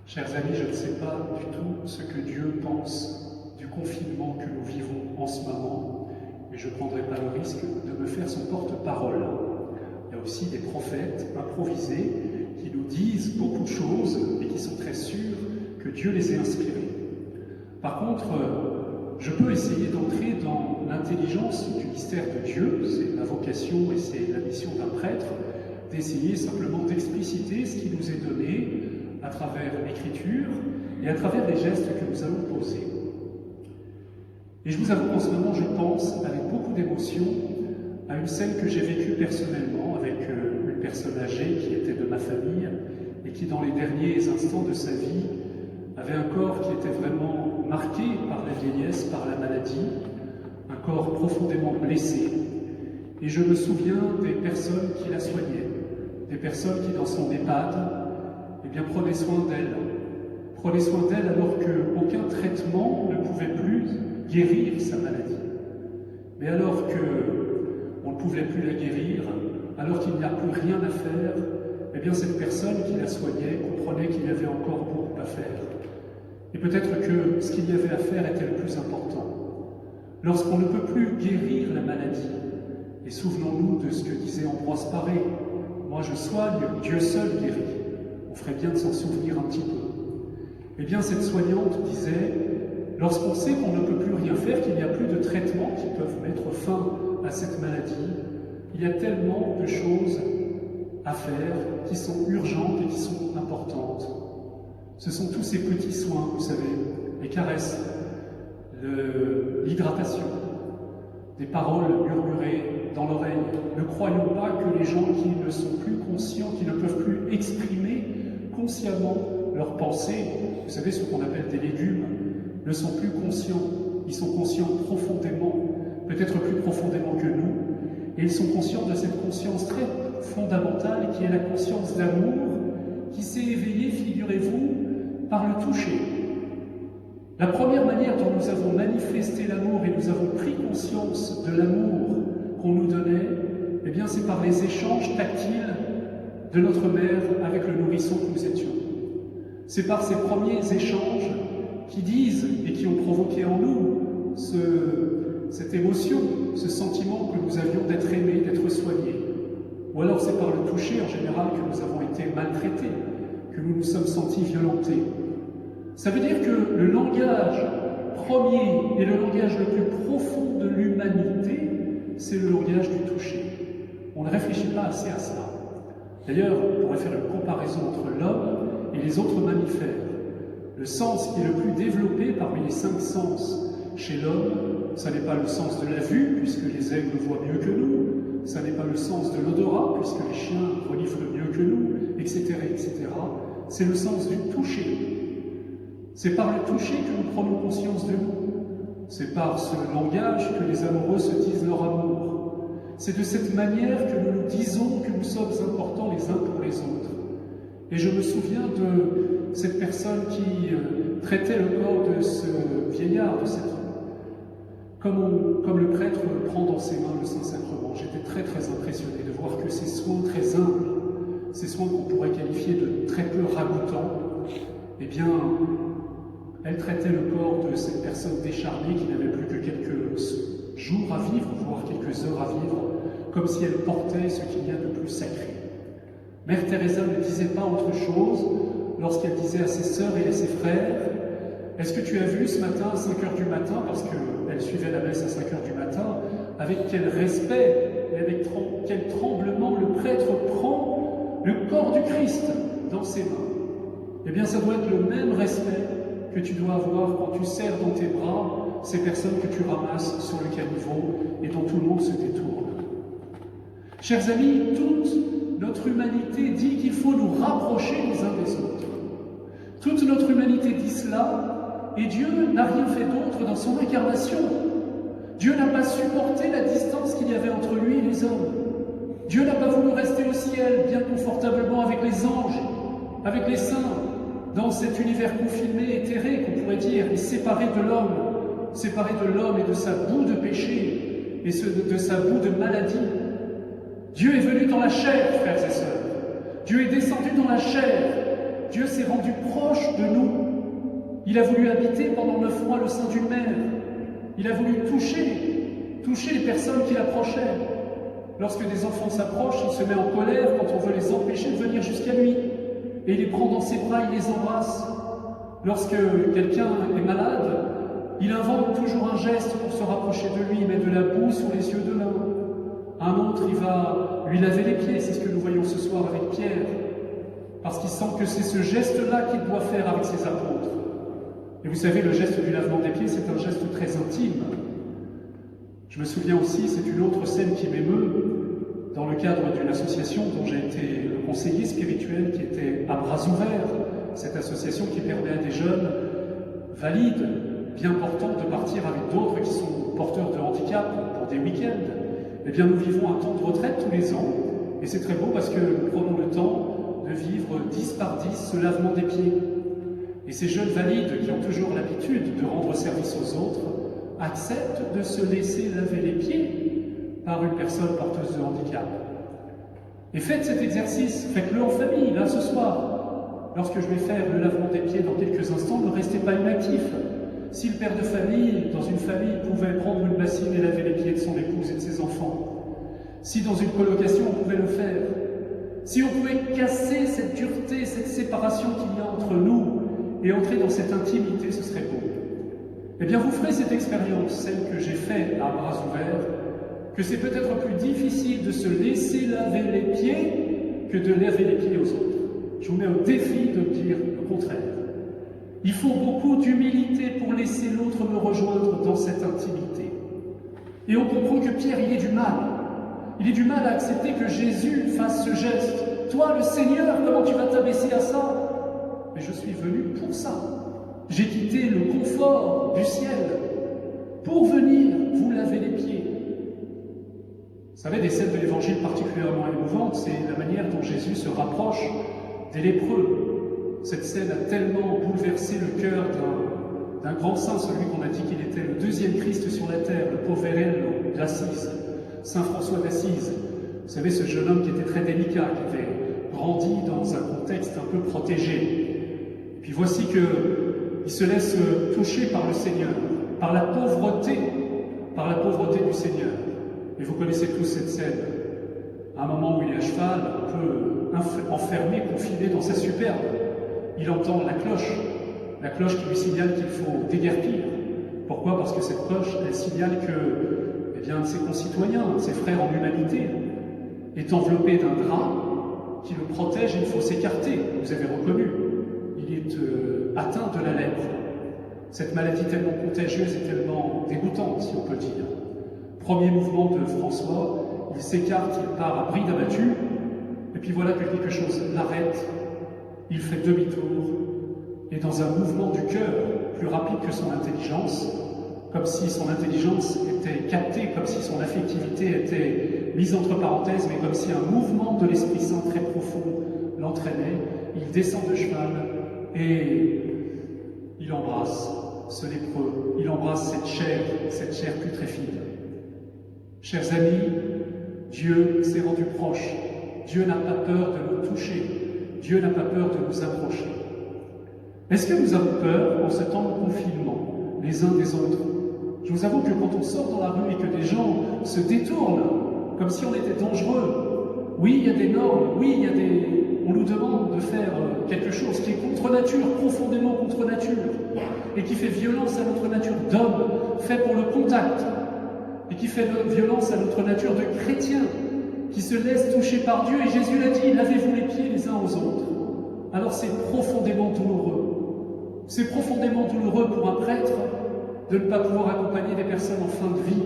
Chers amis, je ne sais pas du tout ce que Dieu pense du confinement que nous vivons en ce moment, mais je ne prendrai pas le risque de me faire son porte-parole. Il y a aussi des prophètes improvisés qui nous disent beaucoup de choses et qui sont très sûrs que Dieu les ait inspirés. Par contre, je peux essayer d'entrer dans l'intelligence du mystère de Dieu, c'est la vocation et c'est la mission d'un prêtre, d'essayer simplement d'expliciter ce qui nous est donné à travers l'Écriture et à travers les gestes que nous allons poser. Et je vous avoue qu'en ce moment, je pense avec beaucoup d'émotion à une scène que j'ai vécue personnellement avec une personne âgée qui était de ma famille et qui, dans les derniers instants de sa vie, avait un corps qui était vraiment marqué par la vieillesse, par la maladie, un corps profondément blessé. Et je me souviens des personnes qui la soignaient, des personnes qui, dans son EHPAD, prenaient soin d'elle alors qu'aucun traitement ne pouvait plus guérir sa maladie. Mais alors qu'on ne pouvait plus la guérir, alors qu'il n'y a plus rien à faire, cette personne qui la soignait comprenait qu'il y avait encore beaucoup à faire. Et peut-être que ce qu'il y avait à faire était le plus important. Lorsqu'on ne peut plus guérir la maladie, et souvenons-nous de ce que disait Ambroise Paré, « Moi je soigne, Dieu seul guérit ». On ferait bien de s'en souvenir un petit peu. Cette soignante disait, lorsqu'on sait qu'on ne peut plus rien faire, qu'il n'y a plus de traitements qui peuvent mettre fin à cette maladie, il y a tellement de choses à faire qui sont urgentes et qui sont importantes. Ce sont tous ces petits soins, vous savez, les caresses, l'hydratation, des paroles murmurées dans l'oreille. Ne croyons pas que les gens qui ne sont plus conscients, qui ne peuvent plus exprimer consciemment leurs pensées, vous savez ce qu'on appelle des légumes, ne sont plus conscients. Ils sont conscients profondément, peut-être plus profondément que nous, et ils sont conscients de cette conscience très fondamentale qui est la conscience d'amour, qui s'est éveillée, figurez-vous, par le toucher. La première manière dont nous avons manifesté l'amour et nous avons pris conscience de l'amour qu'on nous donnait, c'est par les échanges tactiles de notre mère avec le nourrisson que nous étions. C'est par ces premiers échanges qui disent et qui ont provoqué en nous cette émotion, ce sentiment que nous avions d'être aimés, d'être soignés. Ou alors c'est par le toucher en général que nous avons été maltraités, que nous nous sommes sentis violentés. Ça veut dire que le langage premier et le langage le plus profond de l'humanité, c'est le langage du toucher. On ne réfléchit pas assez à cela. D'ailleurs, on pourrait faire une comparaison entre l'homme et les autres mammifères. Le sens qui est le plus développé parmi les 5 sens chez l'homme, ça n'est pas le sens de la vue, puisque les aigles voient mieux que nous, ça n'est pas le sens de l'odorat, puisque les chiens reniflent mieux que nous, etc., etc. C'est le sens du toucher. C'est par le toucher que nous prenons conscience de nous. C'est par ce langage que les amoureux se disent leur amour. C'est de cette manière que nous nous disons que nous sommes importants les uns pour les autres. Et je me souviens de cette personne qui traitait le corps de ce vieillard, de cet homme. Comme le prêtre prend dans ses mains le Saint-Sacrement, j'étais très très impressionné de voir que ces soins très humbles, ces soins qu'on pourrait qualifier de très peu ragoûtants, elle traitait le corps de cette personne décharnée qui n'avait plus que quelques jours à vivre, voire quelques heures à vivre, comme si elle portait ce qu'il y a de plus sacré. Mère Teresa ne disait pas autre chose lorsqu'elle disait à ses sœurs et à ses frères « Est-ce que tu as vu ce matin à 5 heures du matin ?» parce qu'elle suivait la messe à 5 heures du matin, avec quel respect et avec quel tremblement le prêtre prend le corps du Christ dans ses mains. Ça doit être le même respect que tu dois avoir quand tu serres dans tes bras ces personnes que tu ramasses sur le caniveau et dont tout le monde se détourne. Chers amis, toute notre humanité dit qu'il faut nous rapprocher les uns des autres. Toute notre humanité dit cela, et Dieu n'a rien fait d'autre dans son incarnation. Dieu n'a pas supporté la distance qu'il y avait entre lui et les hommes. Dieu n'a pas voulu rester au ciel, bien confortablement avec les anges, avec les saints, dans cet univers confiné, éthéré, qu'on pourrait dire, et séparé de l'homme et de sa boue de péché, et de sa boue de maladie. Dieu est venu dans la chair, frères et sœurs. Dieu est descendu dans la chair, Dieu s'est rendu proche de nous. Il a voulu habiter pendant 9 mois le sein d'une mère. Il a voulu toucher les personnes qui l'approchaient. Lorsque des enfants s'approchent, il se met en colère quand on veut les empêcher de venir jusqu'à lui. Et il les prend dans ses bras, il les embrasse. Lorsque quelqu'un est malade, il invente toujours un geste pour se rapprocher de lui, il met de la boue sur les yeux de l'un. Un autre, il va lui laver les pieds, c'est ce que nous voyons ce soir avec Pierre, parce qu'il sent que c'est ce geste-là qu'il doit faire avec ses apôtres. Et vous savez, le geste du lavement des pieds, c'est un geste très intime. Je me souviens aussi, c'est une autre scène qui m'émeut, dans le cadre d'une association dont j'ai été le conseiller spirituel, qui était à bras ouverts, cette association qui permet à des jeunes valides, bien portants, de partir avec d'autres qui sont porteurs de handicap pour des week-ends. Eh bien, nous vivons un temps de retraite tous les ans, et c'est très beau parce que nous prenons le temps de vivre 10 par 10 ce lavement des pieds. Et ces jeunes valides qui ont toujours l'habitude de rendre service aux autres acceptent de se laisser laver les pieds par une personne porteuse de handicap. Et faites cet exercice, faites-le en famille, là ce soir. Lorsque je vais faire le lavement des pieds dans quelques instants, ne restez pas inactifs. Si le père de famille, dans une famille, pouvait prendre une bassine et laver les pieds de son épouse et de ses enfants, si dans une colocation on pouvait le faire, si on pouvait casser cette dureté, cette séparation qu'il y a entre nous et entrer dans cette intimité, ce serait beau. Eh bien, vous ferez cette expérience, celle que j'ai faite à bras ouverts, que c'est peut-être plus difficile de se laisser laver les pieds que de laver les pieds aux autres. Je vous mets au défi de dire le contraire. Il faut beaucoup d'humilité pour laisser l'autre me rejoindre dans cette intimité. Et on comprend que Pierre, il ait du mal. Il ait du mal à accepter que Jésus fasse ce geste. Toi, le Seigneur, comment tu vas t'abaisser à ça? Mais je suis venu pour ça. J'ai quitté le confort du ciel pour venir vous laver les pieds. Vous savez, des scènes de l'Évangile particulièrement émouvantes, c'est la manière dont Jésus se rapproche des lépreux. Cette scène a tellement bouleversé le cœur d'un grand saint, celui qu'on a dit qu'il était le deuxième Christ sur la terre, le Poverello d'Assise, Saint François d'Assise. Vous savez, ce jeune homme qui était très délicat, qui avait grandi dans un contexte un peu protégé. Et puis voici qu'il se laisse toucher par le Seigneur, par la pauvreté du Seigneur. Et vous connaissez tous cette scène. À un moment où il est à cheval, un peu enfermé, confiné dans sa superbe, il entend la cloche qui lui signale qu'il faut déguerpir. Pourquoi? Parce que cette cloche, elle signale que un de ses concitoyens, un de ses frères en humanité, est enveloppé d'un drap qui le protège et il faut s'écarter. Vous avez reconnu, il est atteint de la lèpre. Cette maladie tellement contagieuse et tellement dégoûtante, si on peut dire. Premier mouvement de François, il s'écarte, il part à bride abattue, et puis voilà que quelque chose l'arrête, il fait demi-tour, et dans un mouvement du cœur, plus rapide que son intelligence, comme si son intelligence était captée, comme si son affectivité était mise entre parenthèses, mais comme si un mouvement de l'Esprit Saint très profond l'entraînait, il descend de cheval, et il embrasse ce lépreux, il embrasse cette chair putréfide. Chers amis, Dieu s'est rendu proche. Dieu n'a pas peur de nous toucher. Dieu n'a pas peur de nous approcher. Est-ce que nous avons peur en ce temps de confinement, les uns des autres? Je vous avoue que quand on sort dans la rue et que des gens se détournent, comme si on était dangereux, oui, il y a des normes, oui, on nous demande de faire quelque chose qui est contre nature, profondément contre nature, et qui fait violence à notre nature d'homme, fait pour le contact, et qui fait violence à notre nature de chrétien, qui se laisse toucher par Dieu, et Jésus l'a dit, lavez-vous les pieds les uns aux autres. Alors c'est profondément douloureux. C'est profondément douloureux pour un prêtre de ne pas pouvoir accompagner des personnes en fin de vie.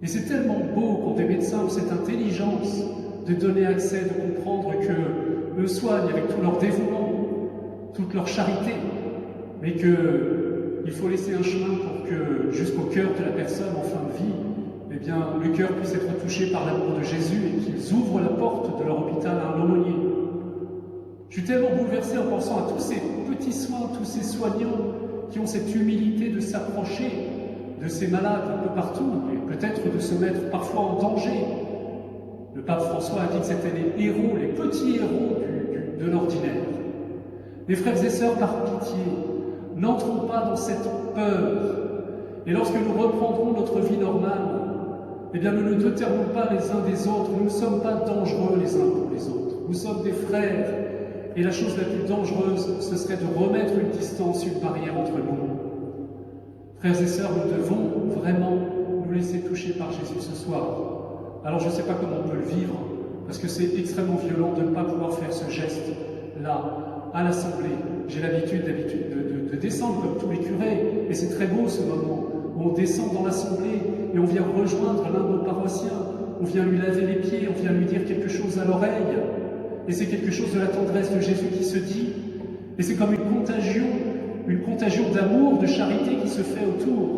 Et c'est tellement beau quand des médecins ont cette intelligence de donner accès, de comprendre que eux soignent avec tout leur dévouement, toute leur charité, mais qu'il faut laisser un chemin pour que, jusqu'au cœur de la personne en fin de vie, eh bien, le cœur puisse être touché par l'amour de Jésus et qu'ils ouvrent la porte de leur hôpital à un aumônier. Je suis tellement bouleversé en pensant à tous ces petits soins, tous ces soignants qui ont cette humilité de s'approcher de ces malades un peu partout et peut-être de se mettre parfois en danger. Le pape François a dit que c'était les héros, les petits héros de l'ordinaire. Mes frères et sœurs, par pitié, n'entrons pas dans cette peur. Et lorsque nous reprendrons notre vie normale, eh bien, nous ne déterminons pas les uns des autres, nous ne sommes pas dangereux les uns pour les autres. Nous sommes des frères, et la chose la plus dangereuse, ce serait de remettre une distance, une barrière entre nous. Frères et sœurs, nous devons vraiment nous laisser toucher par Jésus ce soir. Alors, je ne sais pas comment on peut le vivre, parce que c'est extrêmement violent de ne pas pouvoir faire ce geste-là à l'Assemblée. J'ai l'habitude de descendre comme tous les curés, et c'est très beau ce moment où on descend dans l'Assemblée et on vient rejoindre l'un de nos paroissiens, on vient lui laver les pieds, on vient lui dire quelque chose à l'oreille, et c'est quelque chose de la tendresse de Jésus qui se dit, et c'est comme une contagion d'amour, de charité qui se fait autour,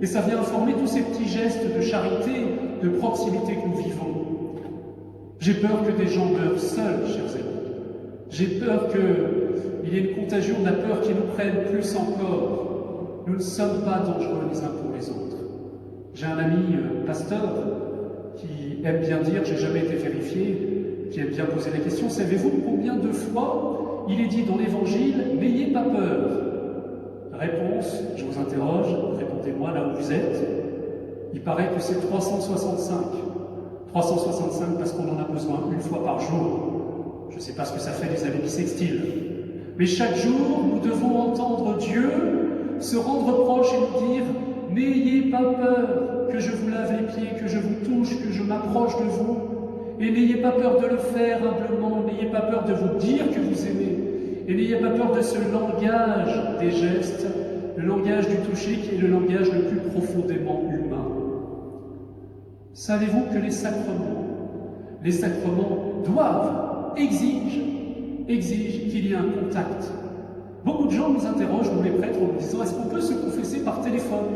et ça vient informer tous ces petits gestes de charité, de proximité que nous vivons. J'ai peur que des gens meurent seuls, chers amis. J'ai peur qu'il y ait une contagion de la peur qui nous prenne plus encore. Nous ne sommes pas dangereux les uns pour les autres. J'ai un ami pasteur qui aime bien dire, j'ai jamais été vérifié, qui aime bien poser la question, savez-vous combien de fois il est dit dans l'Évangile, n'ayez pas peur? Réponse, je vous interroge, répondez-moi là où vous êtes. Il paraît que c'est 365. 365 parce qu'on en a besoin une fois par jour. Je ne sais pas ce que ça fait les années bissextiles. Mais chaque jour, nous devons entendre Dieu se rendre proche et nous dire « N'ayez pas peur que je vous lave les pieds, que je vous touche, que je m'approche de vous. Et n'ayez pas peur de le faire humblement, n'ayez pas peur de vous dire que vous aimez. Et n'ayez pas peur de ce langage des gestes, le langage du toucher qui est le langage le plus profondément humain. » Savez-vous que les sacrements exigent qu'il y ait un contact. Beaucoup de gens nous interrogent, nous les prêtres, en nous disant « Est-ce qu'on peut se confesser par téléphone ?»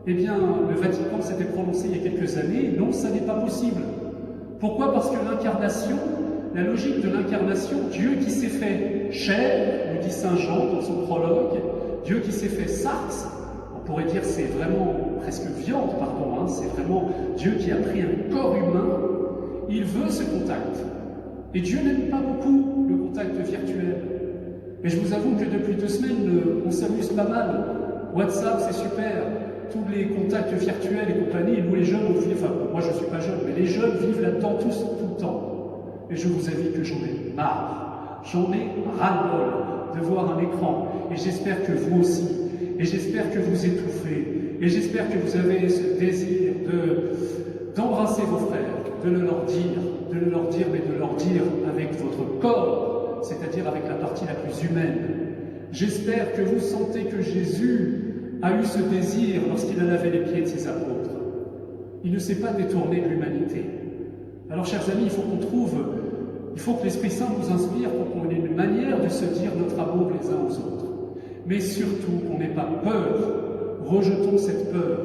Eh bien, le Vatican s'était prononcé il y a quelques années, non, ça n'est pas possible. Pourquoi? Parce que l'incarnation, la logique de l'incarnation, Dieu qui s'est fait chair, nous dit Saint Jean dans son prologue, Dieu qui s'est fait sarx, on pourrait dire c'est vraiment presque viande, pardon, c'est vraiment Dieu qui a pris un corps humain, il veut ce contact. Et Dieu n'aime pas beaucoup le contact virtuel. Mais je vous avoue que depuis 2 semaines, on s'amuse pas mal. WhatsApp, c'est super. Tous les contacts virtuels et compagnie, et nous les jeunes, on vit, enfin, moi je ne suis pas jeune, mais les jeunes vivent là-dedans tous, tout le temps. Et je vous avoue que j'en ai marre. J'en ai ras-le-bol de voir un écran. Et j'espère que vous aussi. Et j'espère que vous étouffez. Et j'espère que vous avez ce désir d'embrasser vos frères, de le leur dire, mais de leur dire avec votre corps, c'est-à-dire avec la partie la plus humaine. J'espère que vous sentez que Jésus a eu ce désir lorsqu'il a lavé les pieds de ses apôtres. Il ne s'est pas détourné de l'humanité. Alors, chers amis, il faut que l'Esprit Saint nous inspire pour qu'on ait une manière de se dire notre amour les uns aux autres. Mais surtout, qu'on n'ait pas peur. Rejetons cette peur.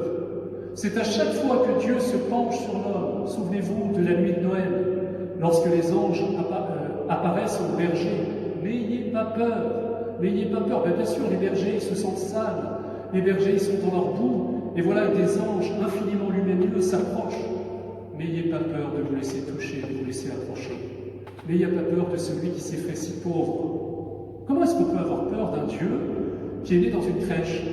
C'est à chaque fois que Dieu se penche sur l'homme. Souvenez-vous de la nuit de Noël, lorsque les anges apparaissent aux bergers. N'ayez pas peur. N'ayez pas peur. Bien sûr, les bergers, ils se sentent sales. Les bergers, ils sont dans leur boue. Et voilà, des anges infiniment lumineux s'approchent. N'ayez pas peur de vous laisser toucher, de vous laisser approcher. N'ayez pas peur de celui qui s'est fait si pauvre. Comment est-ce qu'on peut avoir peur d'un Dieu qui est né dans une crèche?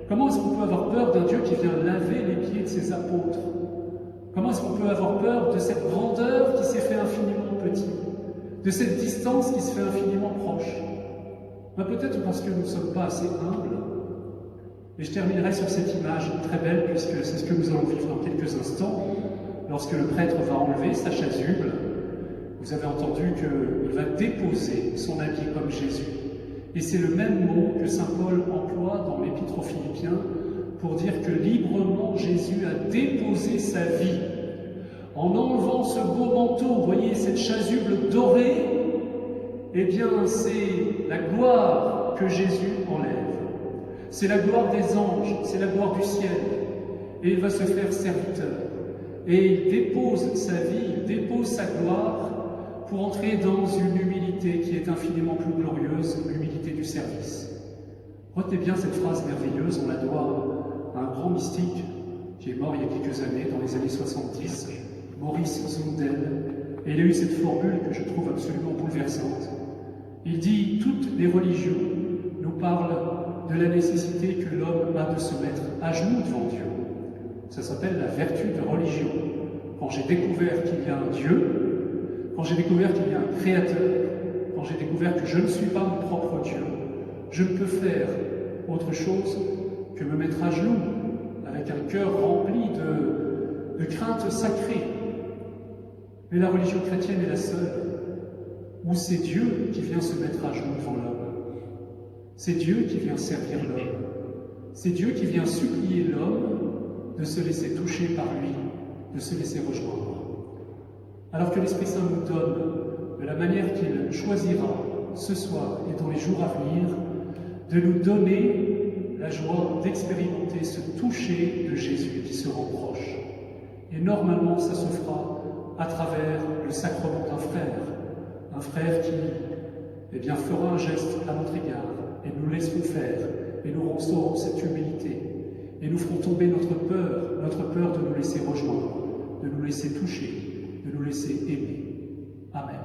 Comment est-ce qu'on peut avoir peur d'un Dieu qui vient laver les pieds de ses apôtres? Comment est-ce qu'on peut avoir peur de cette grandeur qui s'est fait infiniment petit? De cette distance qui se fait infiniment proche? Peut-être parce que nous ne sommes pas assez humbles. Et je terminerai sur cette image très belle, puisque c'est ce que nous allons vivre dans quelques instants, lorsque le prêtre va enlever sa chasuble. Vous avez entendu qu'il va déposer son habit comme Jésus. Et c'est le même mot que saint Paul emploie dans l'Épître aux Philippiens pour dire que librement Jésus a déposé sa vie. En enlevant ce beau manteau, vous voyez cette chasuble dorée, eh bien c'est la gloire que Jésus enlève. C'est la gloire des anges, c'est la gloire du ciel. Et il va se faire serviteur. Et il dépose sa vie, il dépose sa gloire pour entrer dans une humilité qui est infiniment plus glorieuse, l'humilité du service. Retenez bien cette phrase merveilleuse, on la doit à un grand mystique qui est mort il y a quelques années, dans les années 70, Maurice Zundel. Et il a eu cette formule que je trouve absolument bouleversante. Il dit « Toutes les religions nous parlent de la nécessité que l'homme a de se mettre à genoux devant Dieu. » Ça s'appelle la vertu de religion. Quand j'ai découvert qu'il y a un Dieu, quand j'ai découvert qu'il y a un Créateur, quand j'ai découvert que je ne suis pas mon propre Dieu, je ne peux faire autre chose que me mettre à genoux avec un cœur rempli de crainte sacrée. Mais la religion chrétienne est la seule où c'est Dieu qui vient se mettre à genoux devant l'homme. C'est Dieu qui vient servir l'homme. C'est Dieu qui vient supplier l'homme de se laisser toucher par lui, de se laisser rejoindre. Alors que l'Esprit Saint nous donne, de la manière qu'il choisira ce soir et dans les jours à venir, de nous donner la joie d'expérimenter ce toucher de Jésus qui se rend proche. Et normalement, ça se fera à travers le sacrement d'un frère qui fera un geste à notre égard, et nous laisserons faire, et nous restaurons cette humilité, et nous ferons tomber notre peur de nous laisser rejoindre, de nous laisser toucher, de nous laisser aimer. Amen.